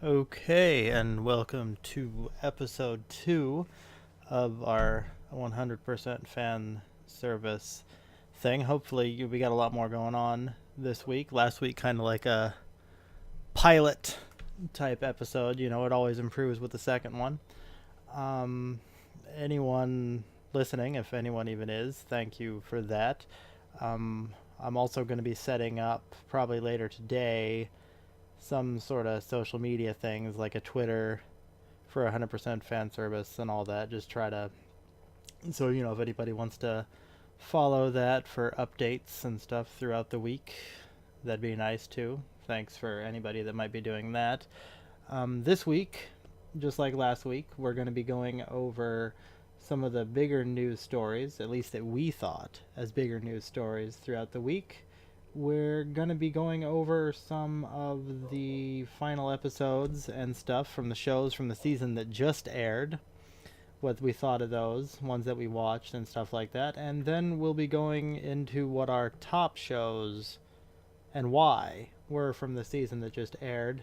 Okay, and welcome to episode 2 of our 100% fan service thing. Hopefully, we got a lot more going on this week. Last week, kind of like a pilot type episode. You know, it always improves with the second one. Um, Anyone listening, if anyone even is, thank you for that. I'm also going to be setting up probably later today some sort of social media things like a Twitter for 100% fan service and all that. Just try to, so, if anybody wants to follow that for updates and stuff throughout the week, that'd be nice too. Thanks for anybody that might be doing that. This week, just like last week, we're going to be going over some of the bigger news stories, at least that we thought as bigger news stories throughout the week. We're going to be going over some of the final episodes and stuff from the shows from the season that just aired, what we thought of those, ones that we watched and stuff like that. And then we'll be going into what our top shows and why were from the season that just aired.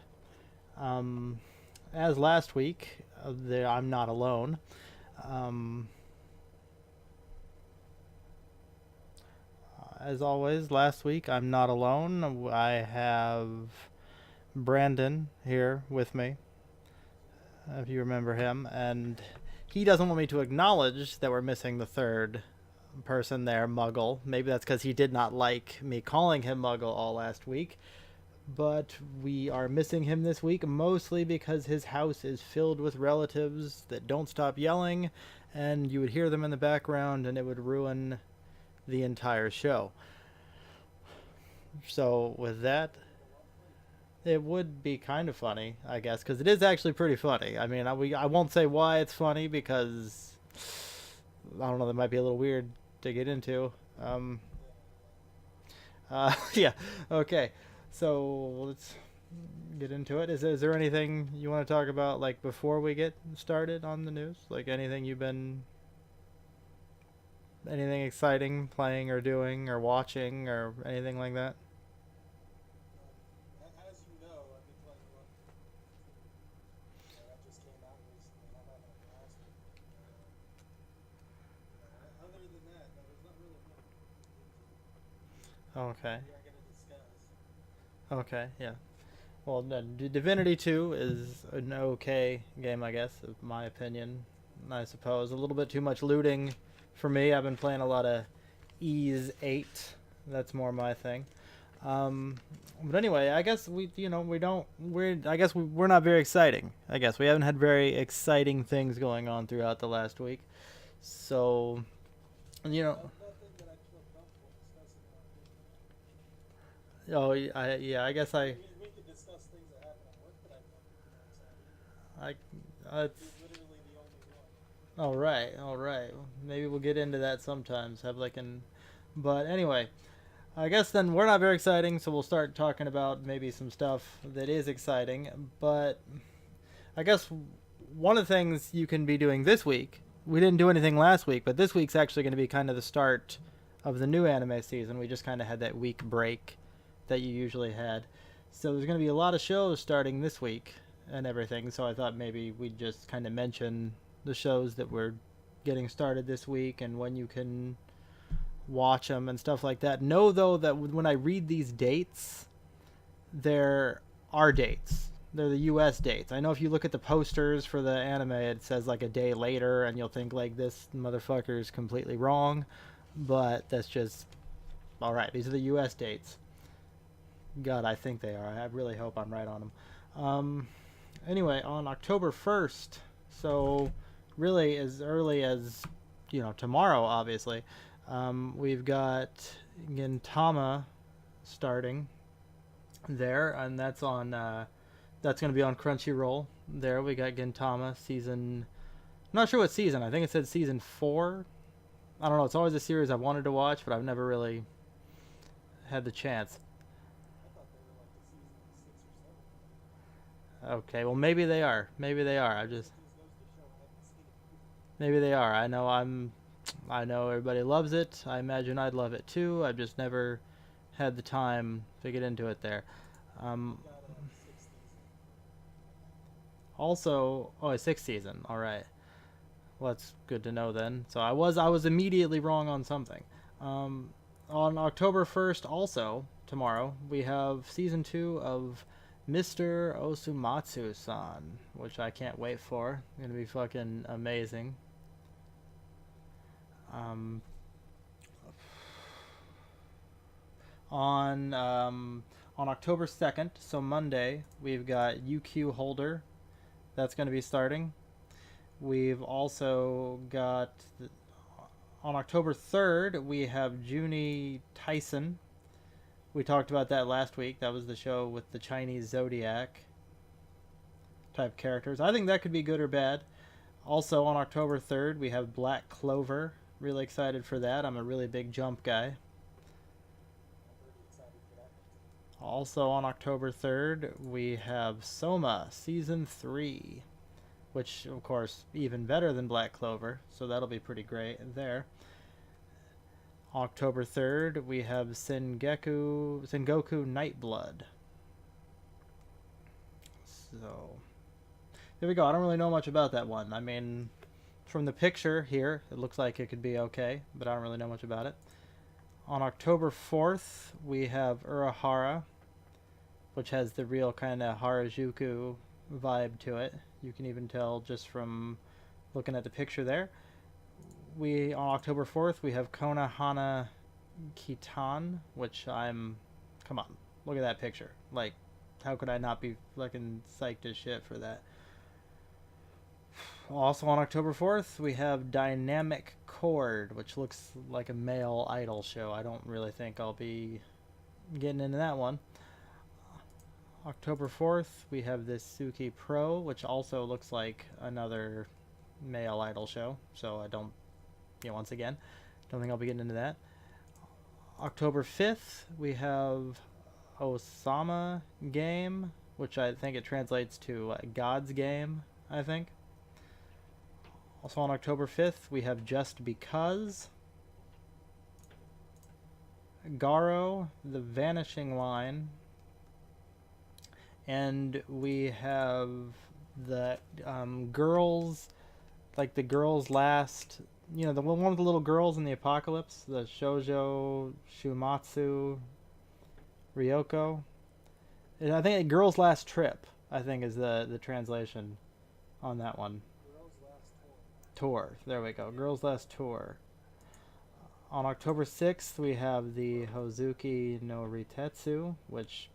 Um, as last week, I'm not alone. Um, as always, last week I'm not alone. I have Brandon here with me, if you remember him, and he doesn't want me to acknowledge that we're missing the third person there, Muggle. Maybe that's because he did not like me calling him Muggle all last week. But we are missing him this week, mostly because his house is filled with relatives that don't stop yelling, and you would hear them in the background, and it would ruin the entire show. So, with that, it would be kind of funny, I guess, because it is actually pretty funny. I mean, I won't say why it's funny because I don't know, that might be a little weird to get into. Yeah, okay. So let's get into it. Is there anything you want to talk about, like, before we get started on the news? Like, anything exciting playing or doing or watching or anything like that? Okay. Okay, yeah. Well, Divinity 2 is an okay game, I guess, in my opinion. I suppose a little bit too much looting for me. I've been playing a lot of Ease 8. That's more my thing. Um, but anyway, I guess we're not very exciting. I guess we haven't had very exciting things going on throughout the last week. So, you know, yeah, I guess I, it's, all right. Maybe we'll get into that sometimes. Have like an, but anyway, I guess then we're not very exciting, so we'll start talking about maybe some stuff that is exciting. But I guess one of the things you can be doing this week, we didn't do anything last week, but this week's actually going to be kind of the start of the new anime season. We just kind of had that week break that you usually had. So there's going to be a lot of shows starting this week and everything. So I thought maybe we'd just kind of mention the shows that we're getting started this week and when you can watch them and stuff like that. Know though that when I read these dates, there are dates. They're the U.S. dates. I know if you look at the posters for the anime, it says like a day later, and you'll think like this motherfucker is completely wrong, but that's just all right. These are the U.S. dates. God, I think they are. I really hope I'm right on them. Anyway, on October 1st, so really as early as tomorrow, obviously, we've got Gintama starting there, and that's going to be on Crunchyroll. There we got Gintama season. I'm not sure what season. I think it said season 4. I don't know. It's always a series I've wanted to watch, but I've never really had the chance. Okay, well maybe they are. Maybe they are. Maybe they are. I know everybody loves it. I imagine I'd love it too. I've just never had the time to get into it there. Um, Also, oh, a sixth season. All right. Well, that's good to know then. So I was immediately wrong on something. Um, on October 1st, also tomorrow, we have season 2 of Mr. Osumatsu-san, which I can't wait for. Gonna be fucking amazing. Um, on um, on October 2nd, so Monday, we've got UQ Holder. That's going to be starting. We've also got on October 3rd, we have Junie Tyson. We talked about that last week. That was the show with the Chinese Zodiac type characters. I think that could be good or bad. Also on October 3rd, we have Black Clover. Really excited for that. I'm a really big Jump guy. Also on October 3rd, we have Soma Season 3, which, of course, even better than Black Clover, so that'll be pretty great there. October 3rd, we have Sengoku Nightblood. So, there we go. I don't really know much about that one. I mean, from the picture here, it looks like it could be okay, but I don't really know much about it. On October 4th, we have Urahara, which has the real kind of Harajuku vibe to it. You can even tell just from looking at the picture there. On October 4th, we have Konohana Kitan, which come on, look at that picture. Like, how could I not be fucking psyched as shit for that? Also on October 4th, we have Dynamic Chord, which looks like a male idol show. I don't really think I'll be getting into that one. October 4th, we have this Suki Pro, which also looks like another male idol show. So I don't, once again, don't think I'll be getting into that. October 5th, we have Osama Game, which I think it translates to God's Game, I think. Also on October 5th, we have Just Because, Garo, The Vanishing Line, and we have the girls, like the girls last, the one with the little girls in the apocalypse, the Shoujo Shumatsu Ryoko. And I think Girls Last Trip, I think, is the translation on that one. Tour. There we go. Girls Last Tour. On October 6th, we have the Hozuki no Ritetsu, which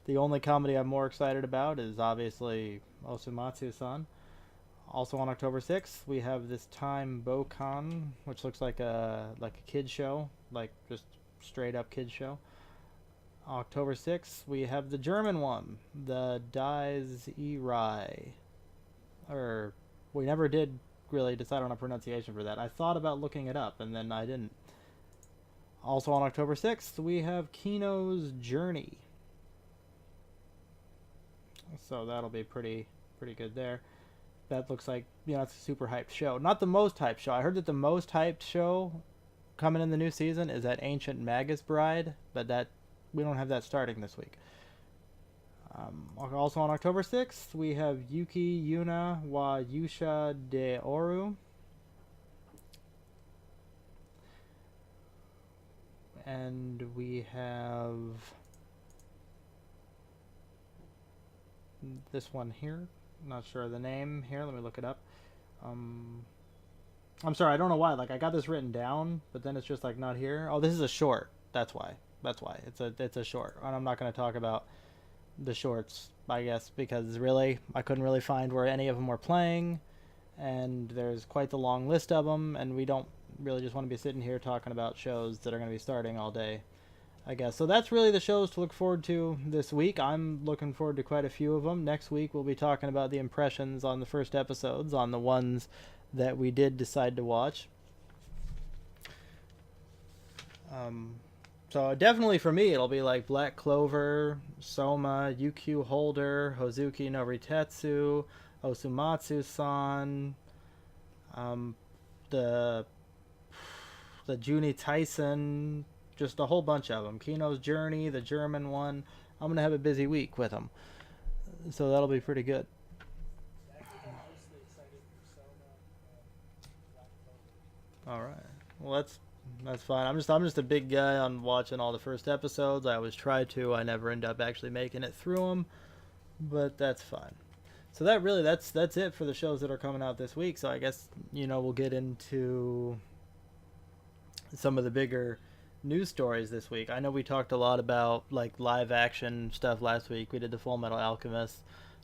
the only comedy I'm more excited about is obviously Osumatsu-san. Also on October 6th, we have this Time Bokan, which looks like a kid show, like just straight up kid show. October 6th, we have the German one, the Dies Irai, or we never did really decide on a pronunciation for that. I thought about looking it up, and then I didn't. Also on October 6th, we have Kino's Journey. So that'll be pretty good there. That looks like, it's a super hyped show. Not the most hyped show. I heard that the most hyped show coming in the new season is that Ancient Magus Bride, but that we don't have that starting this week. Also on October 6th, we have Yuki Yuna wa Yusha de Oru. And we have this one here. Not sure of the name here. Let me look it up. I'm sorry, I don't know why. Like, I got this written down, but then it's just like not here. Oh, this is a short. That's why. It's a short. And I'm not going to talk about the shorts, I guess, because really I couldn't really find where any of them were playing, and there's quite the long list of them, and we don't really just want to be sitting here talking about shows that are going to be starting all day, I guess. So that's really the shows to look forward to this week. I'm looking forward to quite a few of them. Next week we'll be talking about the impressions on the first episodes, on the ones that we did decide to watch. So definitely for me, it'll be like Black Clover, Soma, UQ Holder, Hozuki no Ritetsu, Osumatsu-san, the Junie Tyson, just a whole bunch of them. Kino's Journey, the German one. I'm going to have a busy week with them. So that'll be pretty good. Yeah, I think I'm mostly excited for Soma and Black Clover. All right. Well, that's fine. I'm just a big guy on watching all the first episodes. I always try to. I never end up actually making it through them, but that's fine. So that's it for the shows that are coming out this week. So I guess we'll get into some of the bigger news stories this week. I know we talked a lot about like live action stuff last week. We did the Full Metal Alchemist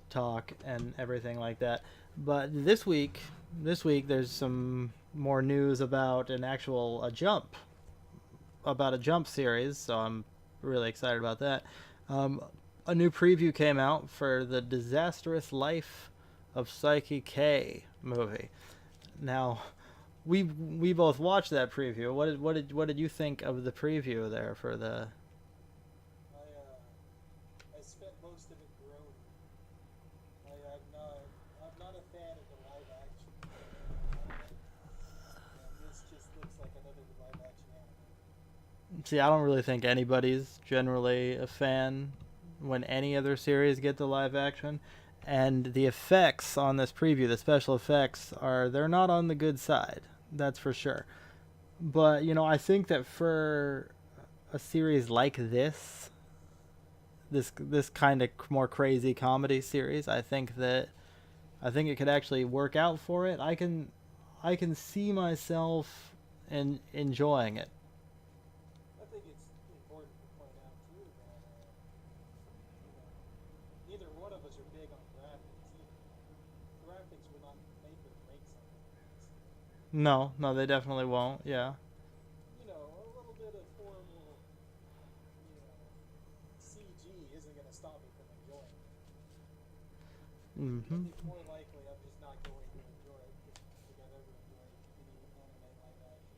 talk and everything like that. But this week there's some more news about a jump series. So I'm really excited about that. Um, a new preview came out for the Disastrous Life of Psyche K movie. Now, we both watched that preview. What did you think of the preview there for the? I spent most of it groaning. I'm not a fan of the live action anime, and this just looks like another live action anime. See, I don't really think anybody's generally a fan when any other series get the live action, and the effects on this preview, the special effects they're not on the good side. That's for sure. But I think that for a series like this kind of more crazy comedy series, I think it could actually work out for it. I can see myself enjoying it. I think it's important to point out too that you know neither one of us are big on graphics either. Graphics will not make or break something like this. No, no, they definitely won't. Yeah. A little bit of horrible, you know, CG isn't going to stop me from enjoying it. I Hmm. think more likely I'm just not going to enjoy it because I don't think I've ever enjoyed any anime live action.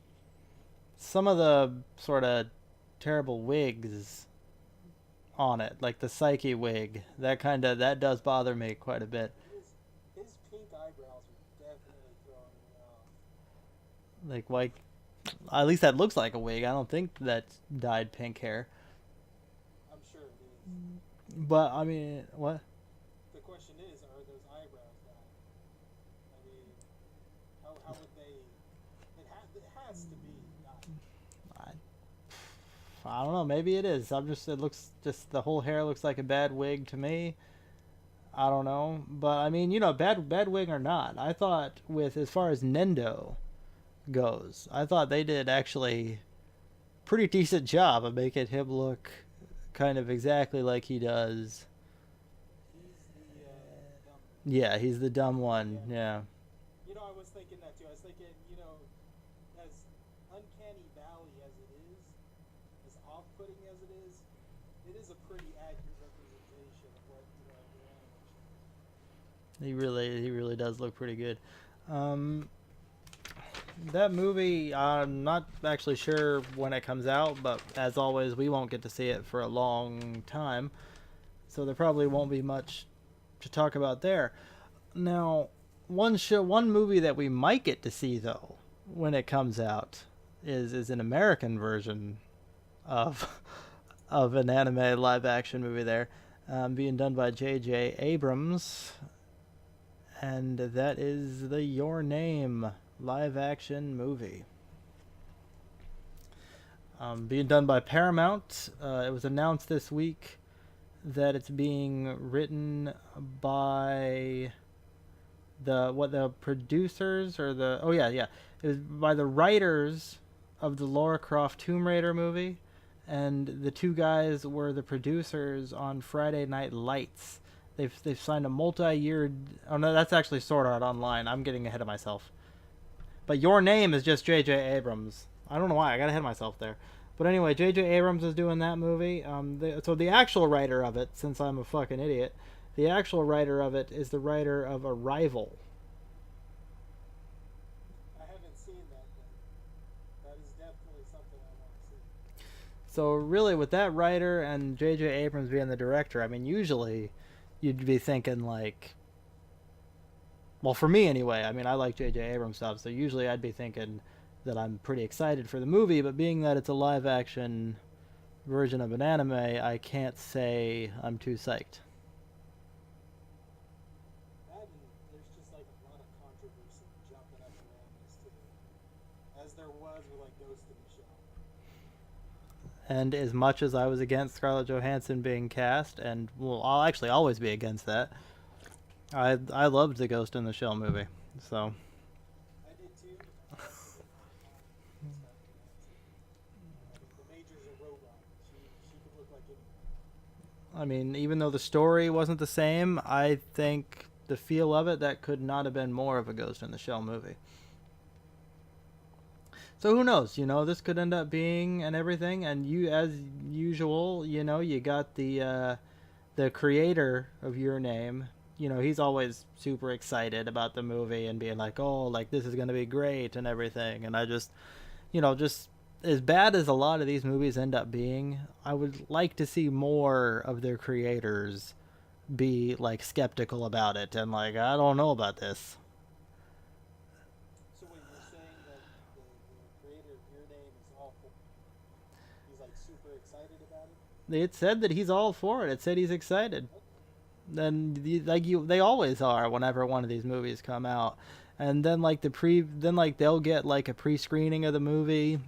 Some of the sort of terrible wigs on it, like the Psyche wig, that does bother me quite a bit. His pink eyebrows are definitely throwing me off. Like at least that looks like a wig. I don't think that's dyed pink hair. I'm sure it is. But I mean, what? The question is, are those eyebrows dyed? I mean, how would they? It has to be dyed. I, I don't know. Maybe it is. It looks just the whole hair looks like a bad wig to me. I don't know, but I mean, bad wig or not, I thought with as far as Nendo goes, I thought they did actually pretty decent job of making him look kind of exactly like he does. He's the dumb one. Yeah, he's the dumb one. Yeah. Yeah. I was thinking that too. I was thinking, as uncanny valley as it is, as off-putting as it is a pretty accurate representation of what the anime should be. He really does look pretty good. Um, that movie, I'm not actually sure when it comes out, but as always, we won't get to see it for a long time, so there probably won't be much to talk about there. Now, one movie that we might get to see though when it comes out is an American version of of an anime live action movie there, being done by J.J. Abrams, and that is the Your Name live action movie. Being done by Paramount. It was announced this week that it's being written by the producers or the oh yeah, it was by the writers of the Lara Croft Tomb Raider movie, and the two guys were the producers on Friday Night Lights. They've signed a multi-year. Oh no, that's actually Sword Art Online. I'm getting ahead of myself. But Your Name is just J.J. Abrams. I don't know why I got ahead of myself there. But anyway, J.J. Abrams is doing that movie. So the actual writer of it, since I'm a fucking idiot, the actual writer of it is the writer of Arrival. I haven't seen that, but that is definitely something I want to see. So really, with that writer and J.J. Abrams being the director, I mean, usually you'd be thinking like, well, for me anyway. I mean, I like J.J. Abrams stuff, so usually I'd be thinking that I'm pretty excited for the movie. But being that it's a live action version of an anime, I can't say I'm too psyched. And as much as I was against Scarlett Johansson being cast, and well, I'll actually always be against that, I loved the Ghost in the Shell movie. So I did too. I also did not mind Scarlett Johansson. I mean, the Major's a robot. She could look like anything. I mean, even though the story wasn't the same, I think the feel of it, that could not have been more of a Ghost in the Shell movie. So who knows? This could end up being and everything. And you, as usual, you got the creator of Your Name. He's always super excited about the movie and being like, oh, like this is gonna be great and everything. And I just as bad as a lot of these movies end up being, I would like to see more of their creators be like skeptical about it and like, I don't know about this. So wait, you're saying that the creator of Your Name is awful? He's like super excited about it? It said that he's all for it. It said he's excited. Okay. Then they always are whenever one of these movies come out. And then like they'll get like a pre-screening of the movie,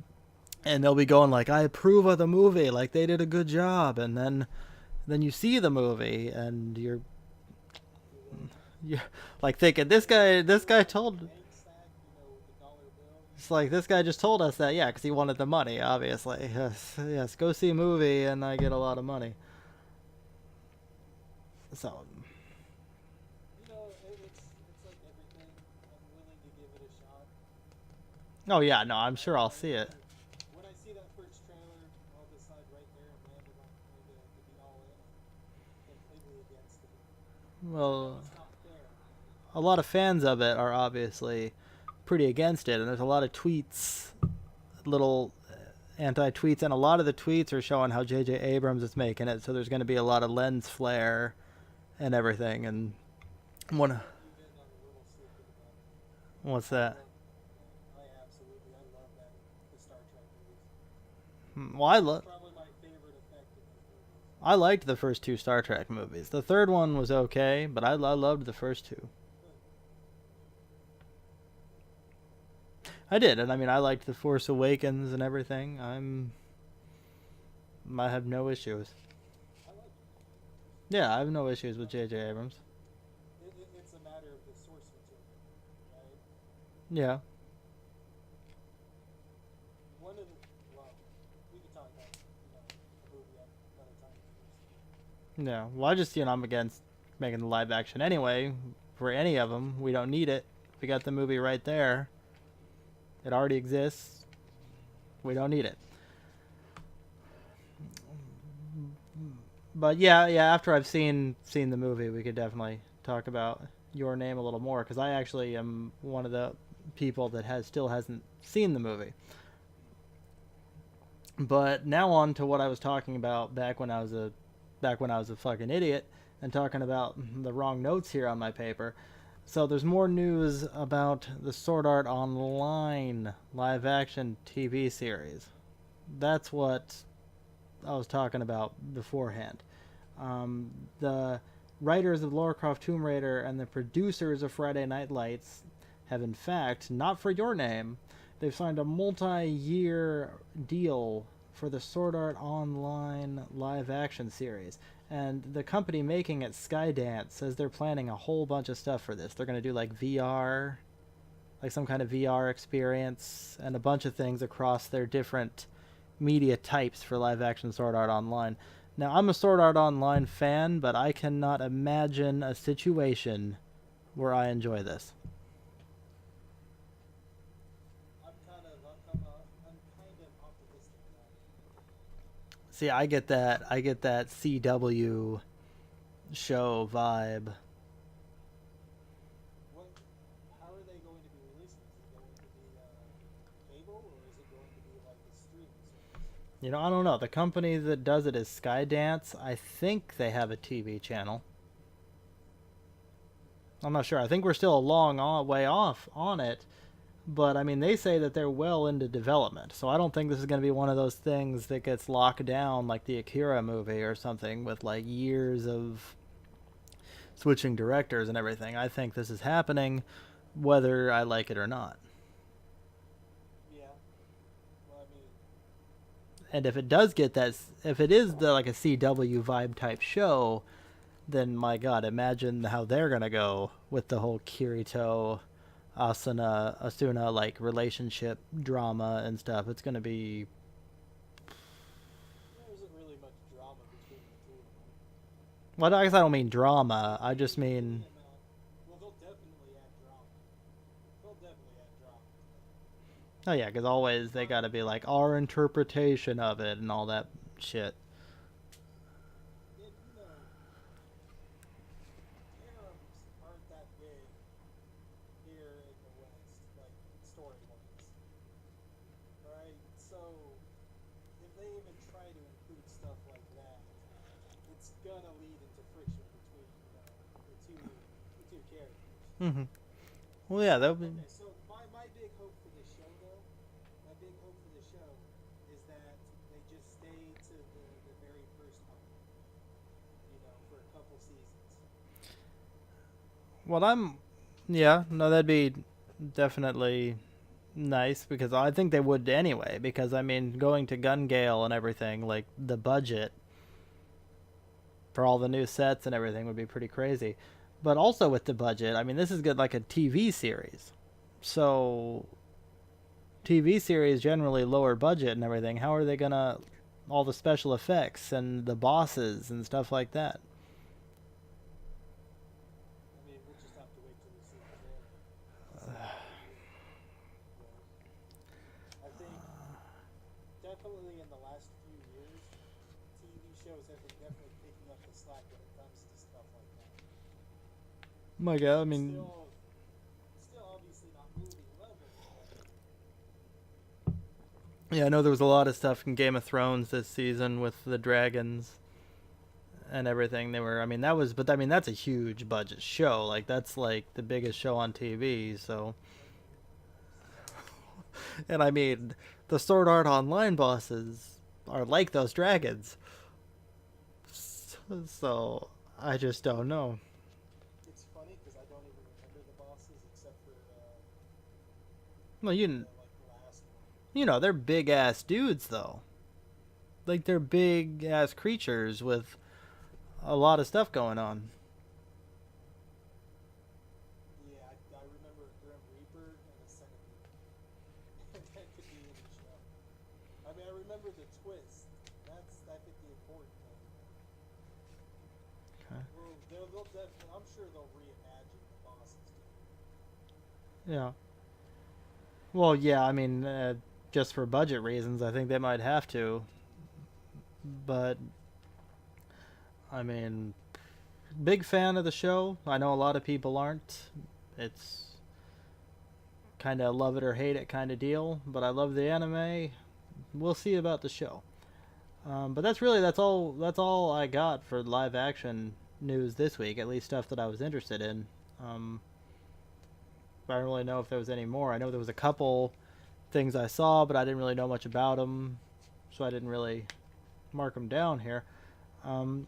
and they'll be going like, I approve of the movie, like they did a good job. And then you see the movie and you're like thinking, this guy told, Bank stack, with the dollar bill. it's like, this guy just told us that, yeah, because he wanted the money, obviously. Yes, go see a movie and I get a lot of money. So It's like everything. I'm willing to give it a shot. oh yeah, no, I'm sure I'll see it. When I see that first trailer, I'll decide right there and land if I'm going to be all in or completely against it. I know Well, it's not fair. a lot of fans of it are obviously pretty against it, and there's a lot of tweets, little anti-tweets, and a lot of the tweets are showing how J.J. Abrams is making it, so there's going to be a lot of lens flare and everything. And one, You've been on a little secret about it. what's I that? love, I love that the Star Trek movies. Well, It's probably my favorite effect in those movies. I liked the first two Star Trek movies. The third one was okay, but I loved the first two. I did, and I mean, I liked the Force Awakens and everything. I have no issues. I like it. Yeah, I have no issues with J.J. Abrams. It's a matter of the source material, right? Yeah. One of the well, we can talk about a movie at another time. Yeah. Well, I'm against making the live action anyway. For any of them, we don't need it. We got the movie right there. It already exists. We don't need it. But yeah. After I've seen the movie, we could definitely talk about Your Name a little more, because I actually am one of the people that still hasn't seen the movie. But now on to what I was talking about back when I was a fucking idiot and talking about the wrong notes here on my paper. So there's more news about the Sword Art Online live action TV series. That's what I was talking about beforehand. The writers of Lara Croft Tomb Raider and the producers of Friday Night Lights have, in fact, not for Your Name, they've signed a multi-year deal for the Sword Art Online live action series. And the company making it, Skydance, says they're planning a whole bunch of stuff for this. They're going to do like VR, like some kind of VR experience, and a bunch of things across their different media types for live action Sword Art Online. Now, I'm a Sword Art Online fan, but I cannot imagine a situation where I enjoy this. I'm kind of optimistic about it. See, I get that CW show vibe. What? How are they going to be releasing? Is it going to be cable or is it going to be like a streaming service? I don't know. The company that does it is Skydance. I think they have a TV channel. I'm not sure. I think we're still a long way off on it. But, I mean, they say that they're well into development. So I don't think this is going to be one of those things that gets locked down like the Akira movie or something with, like, years of switching directors and everything. I think this is happening whether I like it or not. Yeah. Well, I mean, And if it does get that, if it is the like a CW vibe type show, then my God, imagine how they're gonna go with the whole Kirito, Asuna like relationship drama and stuff. It's gonna be. There isn't really much drama between the two of them. Well, I guess I don't mean drama. I just Maybe a mean. good amount. Well, they'll definitely add drama. They'll definitely add drama to that. Oh yeah, because always they gotta be like our interpretation of it and all that shit. And harems aren't that big here in the West, like story wise, right? So if they even try to include stuff like that, it's gonna lead into friction between the two characters. Hmm. Well, yeah, that would be. Okay, so my big hope for this show though, my big hope for this show is that they just stay to the very first arc, for a couple seasons. What I'm. Yeah, no, that'd be definitely nice because I think they would anyway. Because I mean, going to Gun Gale and everything, like the budget for all the new sets and everything would be pretty crazy. But also with the budget, I mean, this is good like a TV series. So TV series generally lower budget and everything. How are they gonna all the special effects and the bosses and stuff like that? I mean, we'll just have to wait till we see the trailer to see how they do it. But I think definitely in the last few years, TV shows have been definitely picking up the slack when it comes to stuff like that. My God, I mean, Still obviously not movie level, but yeah, I know there was a lot of stuff in Game of Thrones this season with the dragons and everything. They were, I mean, that was, but I mean, that's a huge budget show. Like, that's like the biggest show on TV. So, and I mean, the Sword Art Online bosses are like those dragons. So, I just don't know. it's funny because I don't even remember the bosses except for Well, the like last one. they're big ass dudes though. Like they're big ass creatures with a lot of stuff going on. Yeah, I remember a Grim Reaper and a Centipede. That could be any show. I mean, I remember the twist. That's I think the important thing. Okay. Well, they'll definitely. I'm sure they'll reimagine the bosses too. Yeah. Well, yeah. I mean, just for budget reasons, I think they might have to. But I mean, big fan of the show. I know a lot of people aren't. It's kind of love it or hate it kind of deal. But I love the anime. We'll see about the show. But that's all I got for live action news this week. At least stuff that I was interested in. I don't really know if there was any more. I know there was a couple things I saw, but I didn't really know much about them, so I didn't really mark them down here. Um,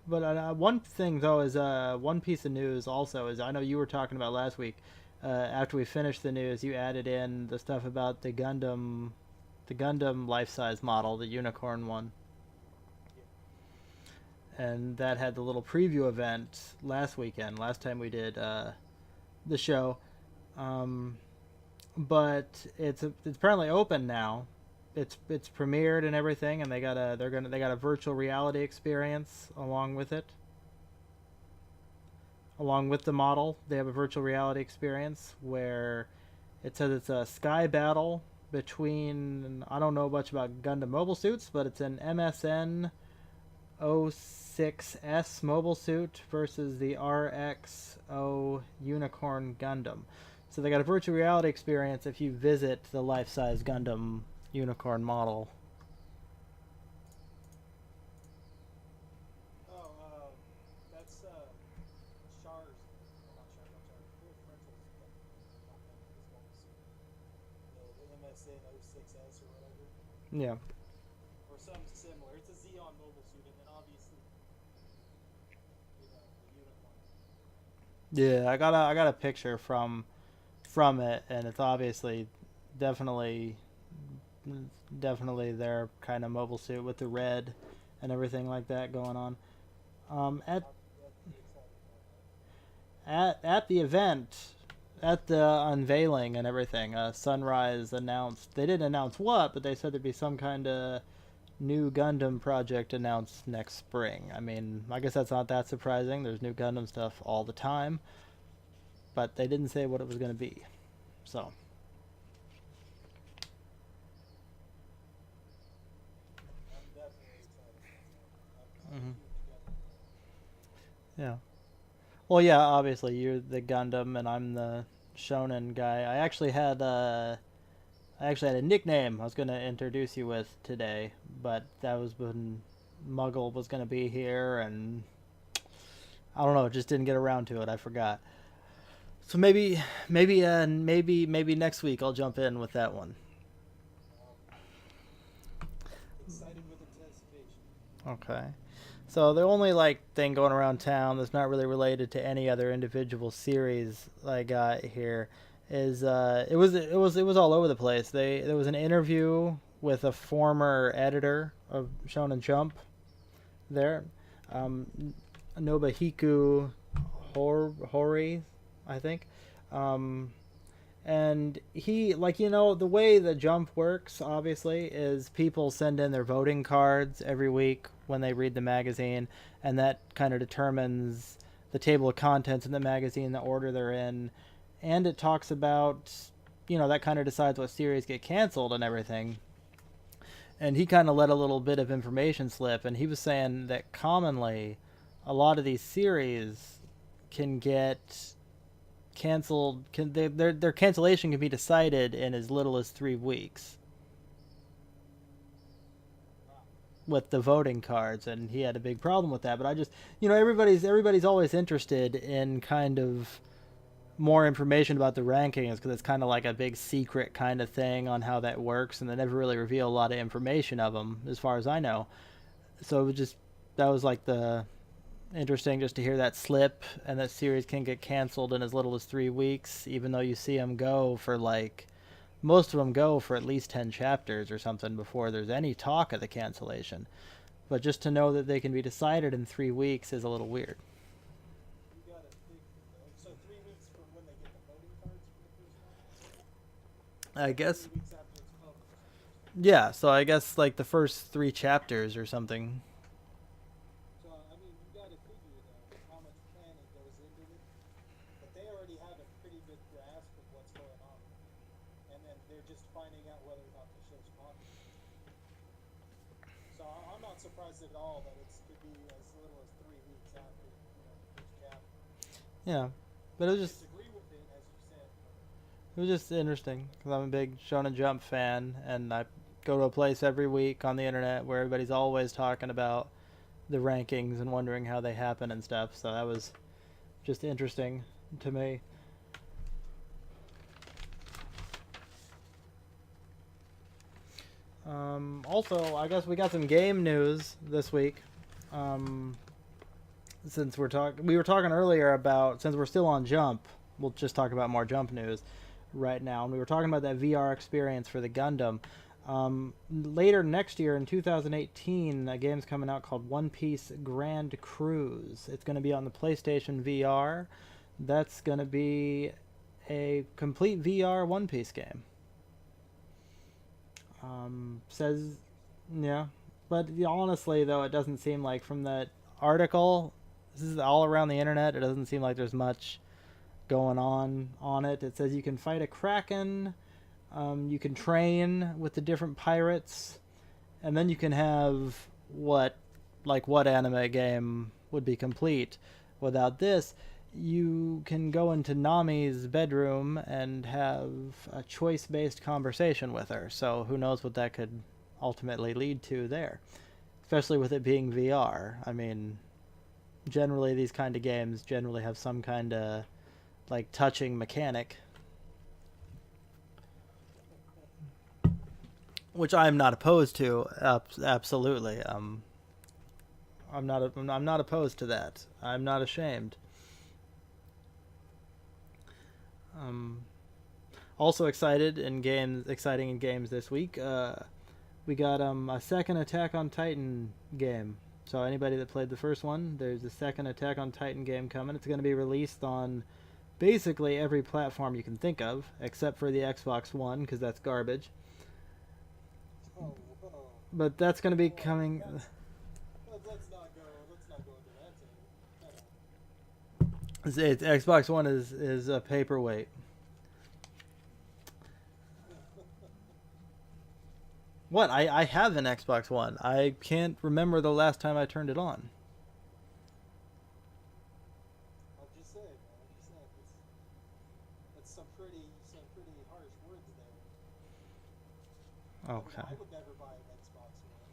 but one thing though is one piece of news also is I know you were talking about last week. After we finished the news, you added in the stuff about the Gundam life-size model, the unicorn one, and that had the little preview event last weekend. Last time we did the show, um, but it's apparently open now. It's premiered and everything, and they got a virtual reality experience along with it. Along with the model, they have a virtual reality experience where it says it's a sky battle between, I don't know much about Gundam mobile suits, but it's an MSN 06S mobile suit versus the RXO Unicorn Gundam. So they got a virtual reality experience if you visit the life-size Gundam Unicorn model. Oh, that's Char's. Well, not Char, not Char. Full Frontal's not that his bonus suit. The MSN 06S or whatever, Yeah. or something similar. It's a Xeon mobile suit, and then obviously, the unicorn. Yeah, I got a picture from it, and it's obviously definitely definitely their kind of mobile suit with the red and everything like that going on. Um, at I'd be excited about at the event, at the unveiling and everything, Sunrise announced, they didn't announce what, but they said there'd be some kind of new Gundam project announced next spring. I mean, I guess that's not that surprising. There's new Gundam stuff all the time, but they didn't say what it was going to be. So, that. I'm definitely excited about that. I'm a hmm huge Gundam fan. yeah. Well, yeah, obviously you're the Gundam and I'm the Shonen guy. I actually had a nickname I was going to introduce you with today, but that was when Muggle was going to be here, and I don't know, just didn't get around to it. I forgot. So maybe next week I'll jump in with that one. Um, excited with anticipation. Okay. So the only like thing going around town that's not really related to any other individual series I got here is it was all over the place. There was an interview with a former editor of Shonen Jump there, um, Nobuhiko Hori, I think. Um, and he, like, the way the Jump works, obviously, is people send in their voting cards every week when they read the magazine, and that kind of determines the table of contents in the magazine, the order they're in, and it talks about, that kind of decides what series get canceled and everything. And he kind of let a little bit of information slip, and he was saying that commonly a lot of these series can get canceled. Their cancellation can be decided in as little as 3 weeks Wow. with the voting cards, and he had a big problem with that. But I just, everybody's always interested in kind of more information about the rankings because it's kind of like a big secret kind of thing on how that works, and they never really reveal a lot of information of them, as far as I know. So it was just that was like the interesting just to hear that slip, and that series can get canceled in as little as 3 weeks, even though you see them go for like most of them go for at least 10 chapters or something before there's any talk of the cancellation. But just to know that they can be decided in 3 weeks is a little weird. You got it big. So 3 weeks from when they get the voting cards for the first time, I or guess. 3 weeks after it's published. Yeah, so I guess like the first 3 chapters or something. So I mean, you got to figure though how much planning goes into it. But they already have a pretty good grasp of what's going on, and then they're just finding out whether or not the show's popular. So I'm not surprised at all that it could be as little as 3 weeks after the first chapter. Yeah, but it was I just disagree with it, as you said, but it was just interesting because I'm a big Shonen Jump fan, and I go to a place every week on the internet where everybody's always talking about the rankings and wondering how they happen and stuff. So that was just interesting to me. Also, I guess we got some game news this week. Um, since we were talking earlier about, since we're still on Jump, we'll just talk about more Jump news right now. And we were talking about that VR experience for the Gundam. Later next year in 2018, a game's coming out called One Piece Grand Cruise. It's going to be on the PlayStation VR. That's going to be a complete VR One Piece game. Says, yeah, but honestly though, it doesn't seem like from that article. This is all around the internet. It doesn't seem like there's much going on it. It says you can fight a kraken. You can train with the different pirates, and then you can have what anime game would be complete without this? You can go into Nami's bedroom and have a choice-based conversation with her. So who knows what that could ultimately lead to there, especially with it being VR. I mean, generally these kind of games generally have some kind of like touching mechanic, which I'm not opposed to. Absolutely. I'm not opposed to that. I'm not ashamed. Um, Also exciting in games this week. We got a second Attack on Titan game. So anybody that played the first one, there's a second Attack on Titan game coming. It's going to be released on basically every platform you can think of, except for the Xbox One, because that's garbage. Oh, whoa. But that's going to be Well, coming. let's not go. Let's not go into that. Xbox One is a paperweight. What? I have an Xbox One. I can't remember the last time I turned it on. I'm just saying, man. I'm just saying. That's some pretty harsh words there. Okay. I would never buy an Xbox One,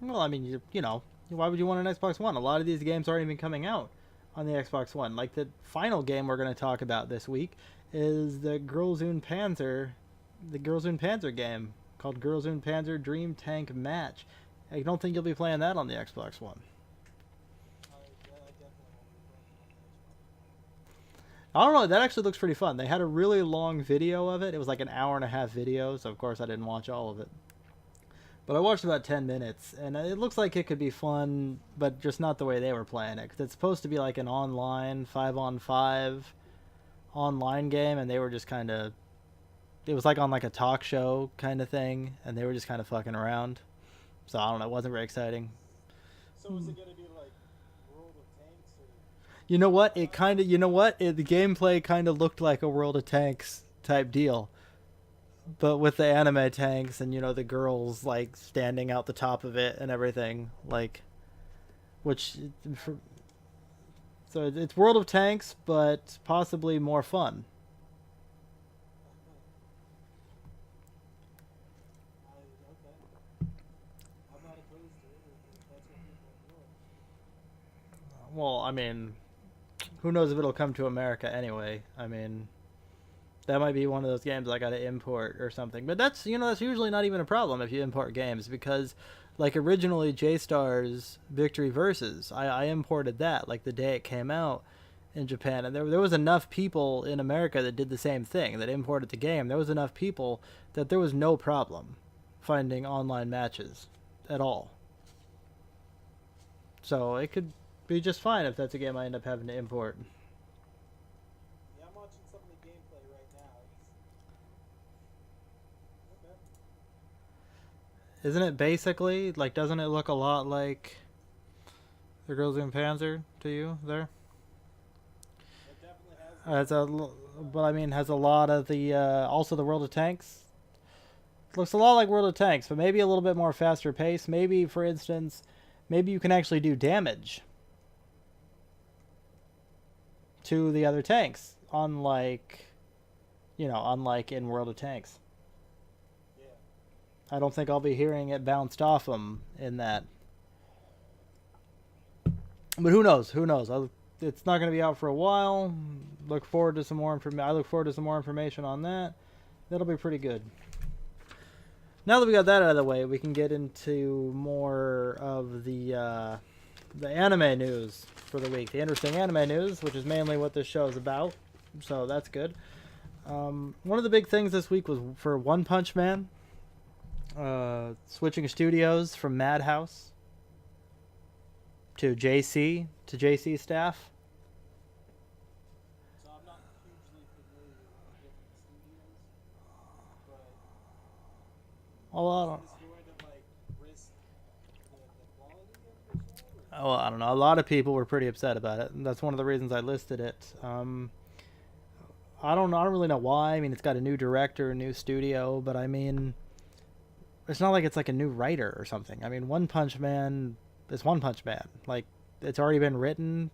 but Well, I mean, you know, why would you want an Xbox One? A lot of these games aren't even coming out on the Xbox One. Like the final game we're going to talk about this week is the Girls und Panzer game called Girls und Panzer Dream Tank Match. I don't think you'll be playing that on the Xbox One. I definitely won't be playing it on the Xbox One. I don't know. That actually looks pretty fun. They had a really long video of it. It was like an hour and a half video, so of course I didn't watch all of it. But I watched about 10 minutes, and it looks like it could be fun, but just not the way they were playing it. 'Cause it's supposed to be like an online 5-on-5 online game, and they were just kind of... It was like on like a talk show kind of thing, and they were just kind of fucking around. So I don't know. It wasn't very exciting. So is it gonna be like World of Tanks or? You know what? It kind of... You know what? The gameplay kind of looked like a World of Tanks type deal. But with the anime tanks and, you know, the girls, like, standing out the top of it and everything, like, which, so it's World of Tanks, but possibly more fun. Okay. I'm not opposed to it if that's what people enjoy. Well, I mean, who knows if it'll come to America anyway. I mean, that might be one of those games I got to import or something. But that's, you know, that's usually not even a problem if you import games, because like originally J-Star's Victory Versus, I imported that like the day it came out in Japan, and there was enough people in America that did the same thing, that imported the game. There was enough people that there was no problem finding online matches at all. So it could be just fine if that's a game I end up having to import. Yeah, I'm watching some of the gameplay right now. It's okay. Isn't it basically like? Doesn't it look a lot like the Girls in Panzer to you there? It definitely has. Has but I mean, has a lot of the also the World of Tanks. It looks a lot like World of Tanks, but maybe a little bit more faster pace. Maybe, for instance, maybe you can actually do damage to the other tanks, unlike, you know, unlike in World of Tanks. Yeah. I don't think I'll be hearing it bounced off them in that. But who knows? Who knows? It's not going to be out for a while. Look forward to some more information. I look forward to some more information on that. That'll be pretty good. Now that we got that out of the way, we can get into more of the anime news for the week. The interesting anime news, which is mainly what this show is about. So that's good. One of the big things this week was for One Punch Man. Switching studios from Madhouse to JC staff. So I'm not hugely familiar with the different studios, but A lot. is this going to like risk the quality of the show? Well, I don't know. A lot of people were pretty upset about it, and that's one of the reasons I listed it. I don't know. I don't really know why. I mean, it's got a new director, a new studio, but I mean, it's not like it's like a new writer or something. I mean, One Punch Man is One Punch Man. Like, it's already been written.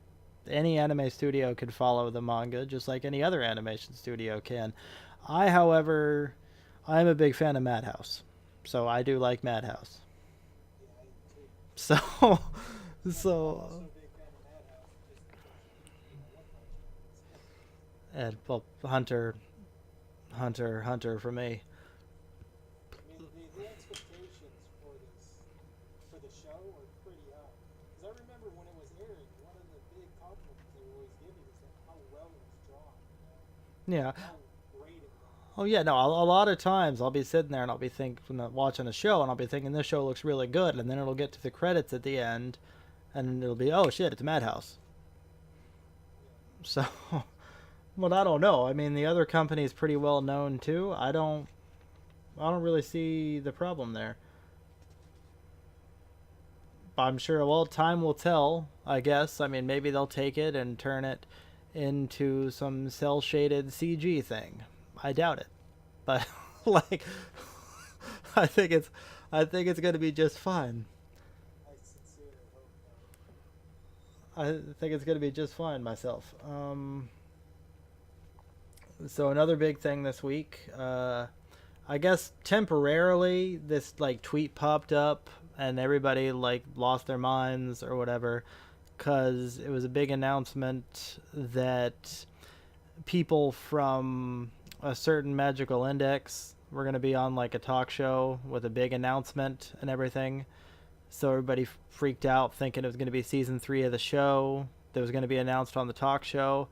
Any anime studio could follow the manga, just like any other animation studio can. However, I'm a big fan of Madhouse, so I do like Madhouse. Yeah, I do too. So, I'm so, also a big fan of Madhouse, just One Punch Man. and well, Hunter for me. I mean, the expectations for the show are pretty high. Because I remember when it was airing, one of the big compliments will always give me is that how well it was drawn, Yeah. how great it was. Oh yeah, no. A lot of times I'll be sitting there and I'll be watching a show and I'll be thinking this show looks really good, and then it'll get to the credits at the end, and it'll be, oh shit, it's Madhouse. Yeah. So, but I don't know. I mean, the other company is pretty well known too. I don't really see the problem there. I'm sure. Well, time will tell. I guess. I mean, maybe they'll take it and turn it into some cell shaded CG thing. I doubt it, but like, I think it's, I think it's going to be just fine. I sincerely hope not. I think it's going to be just fine myself. So another big thing this week. I guess temporarily this like tweet popped up and everybody like lost their minds or whatever, because it was a big announcement that people from a certain magical index were going to be on like a talk show with a big announcement and everything. So everybody freaked out thinking it was going to be season 3 of the show that was going to be announced on the talk show,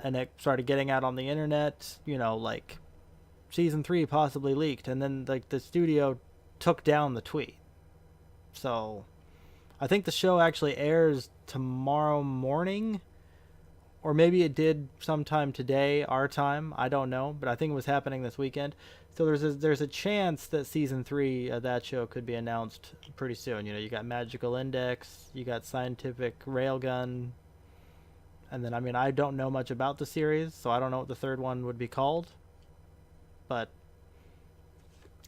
and it started getting out on the internet, like season 3 possibly leaked, and then like the studio took down the tweet. So I think the show actually airs tomorrow morning, or maybe it did sometime today, our time. I don't know, but I think it was happening this weekend. So there's a chance that season 3 of that show could be announced pretty soon. You got Magical Index, you got Scientific Railgun, and then I mean I don't know much about the series, so I don't know what the third one would be called. But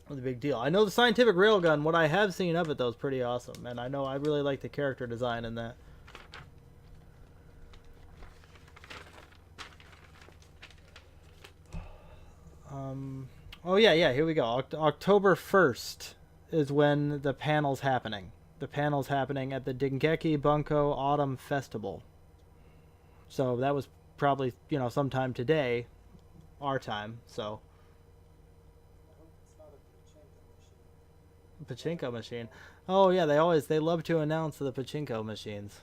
the big deal. I know the Scientific Railgun. What I have seen of it though is pretty awesome, and I know I really like the character design in that. Oh yeah. Here we go. October 1st is when the panel's happening. The panel's happening at the Dengeki Bunko Autumn Festival. So that was probably sometime today, our time. So I hope it's not a pachinko machine. pachinko machine. Oh yeah, they love to announce the pachinko machines.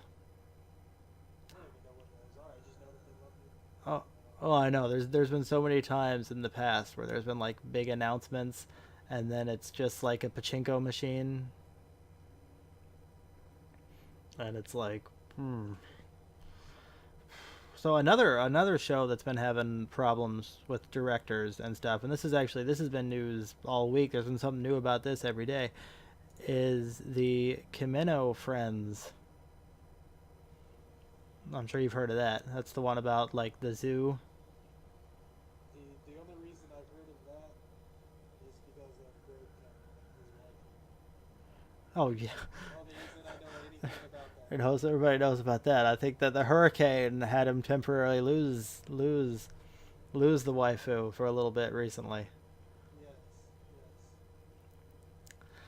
I don't even know what those are. I just know that they love you. Oh, oh, I know. There's been so many times in the past where there's been like big announcements, and then it's just like a pachinko machine, and it's like, hmm. So another show that's been having problems with directors and stuff, and this has been news all week. There's been something new about this every day. Is the Kimeno Friends? I'm sure you've heard of that. That's the one about like the zoo. The only reason I've heard of that is because of Greg his wife. Oh yeah. The only reason I know anything about that. Everybody knows about that. I think that the hurricane had him temporarily lose the waifu for a little bit recently. Yes, yes.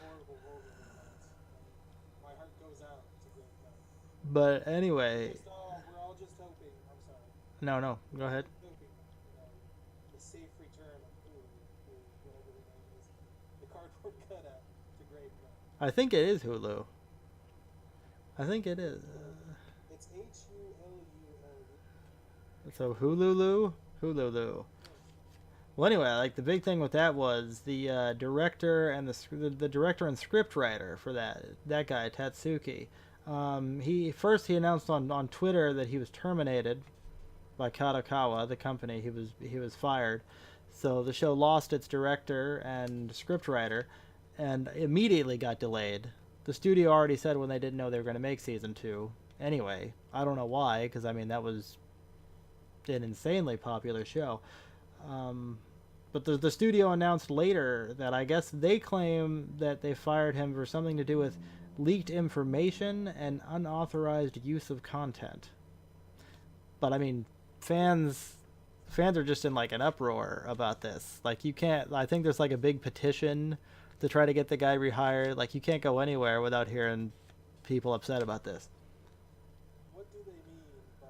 Horrible, horrible news. My heart goes out to Greg. But anyway, We're all just hoping. I'm sorry. no, go ahead. Hoping, the safe return of whatever the name is, the cardboard cutout to Grave Gun. I think it is Hulu. I think it is. It's HULULU. So Hulu. Well, anyway, like the big thing with that was the director and the director and script writer for that guy Tatsuki. He announced on Twitter that he was terminated by Kadokawa, the company. He was fired. So the show lost its director and scriptwriter, and immediately got delayed. The studio already said when they didn't know they were going to make season 2. Anyway, I don't know why, because I mean that was an insanely popular show. But the studio announced later that I guess they claim that they fired him for something to do with leaked information and unauthorized use of content. But I mean, fans are just in like an uproar about this. Like you can't. I think there's like a big petition to try to get the guy rehired. Like you can't go anywhere without hearing people upset about this. What do they mean by,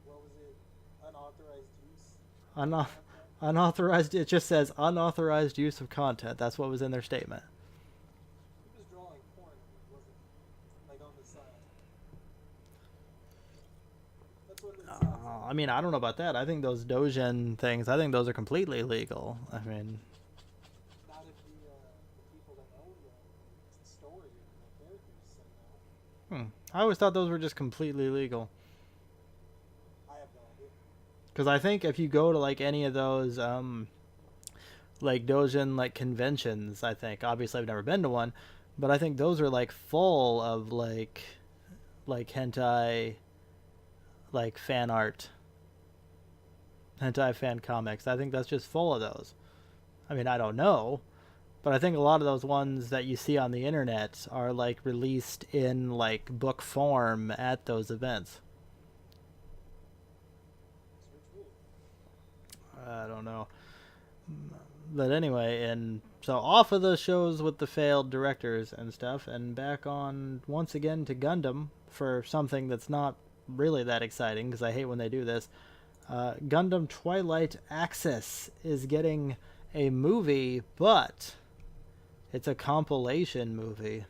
what was it, unauthorized use? Unauthorized. It just says unauthorized use of content. That's what was in their statement. He was drawing porn, wasn't he? Like on the side. That's what it sounds like. I mean, I don't know about that. I think those Dojin things, I think those are completely legal. I mean, Not if the people that own the story and the characters say no. I always thought those were just completely legal. I have no idea. Because I think if you go to like any of those like Dojin like conventions, I think obviously I've never been to one, but I think those are like full of like hentai, like fan art, hentai fan comics. I think that's just full of those. I mean, I don't know, but I think a lot of those ones that you see on the internet are like released in like book form at those events. Search me. I don't know. But anyway, and so off of the shows with the failed directors and stuff, and back on once again to Gundam for something that's not really that exciting because I hate when they do this. Gundam Twilight Axis is getting a movie, but it's a compilation movie.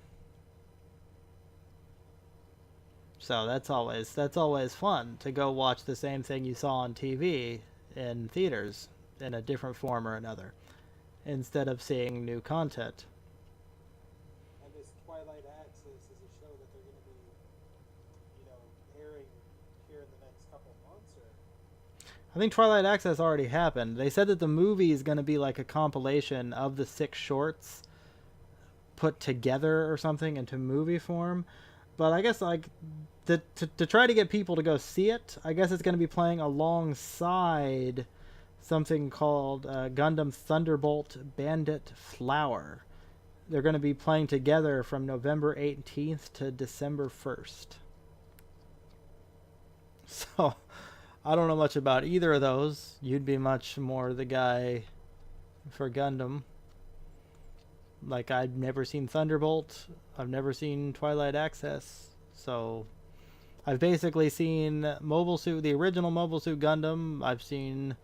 So that's always fun to go watch the same thing you saw on TV in theaters in a different form or another, instead of seeing new content. And this Twilight Axis is a show that they're going to be, airing here in the next couple of months, or I think Twilight Access already happened. They said that the movie is going to be like a compilation of the 6 shorts put together or something into movie form. But I guess like to try to get people to go see it, I guess it's going to be playing alongside something called Gundam Thunderbolt Bandit Flower. They're going to be playing together from November 18th to December 1st. So, I don't know much about either of those. You'd be much more the guy for Gundam. Like, I've never seen Thunderbolt. I've never seen Twilight Access. So, I've basically seen Mobile Suit, the original Mobile Suit Gundam. I've seen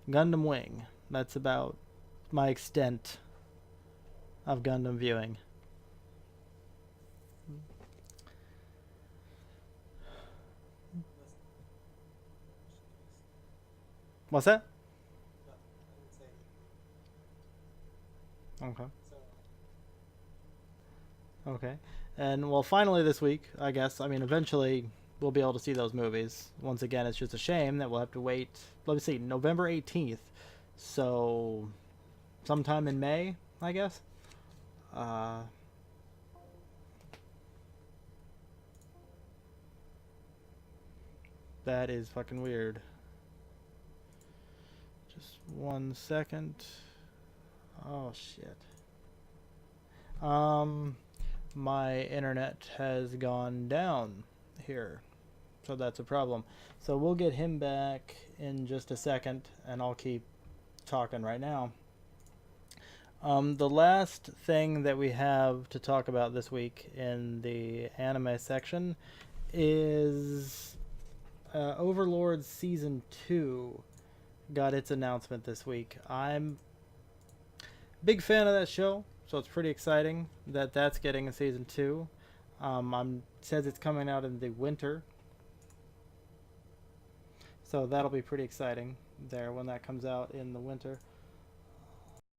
Gundam Wing. That's about my extent of Gundam viewing. What's that? nothing. I didn't say Okay. anything. So, Okay. And well, finally this week, I guess, I mean, eventually we'll be able to see those movies. Once again, it's just a shame that we'll have to wait, let me see, November 18th. So, sometime in May, I guess. Uh, that is fucking weird. Just 1 second. Oh, shit. My internet has gone down here, so that's a problem. So we'll get him back in just a second, and I'll keep talking right now. The last thing that we have to talk about this week in the anime section is Overlord Season 2 got its announcement this week. I'm a big fan of that show, so it's pretty exciting that that's getting a Season 2. Says it's coming out in the winter, so that'll be pretty exciting there when that comes out in the winter.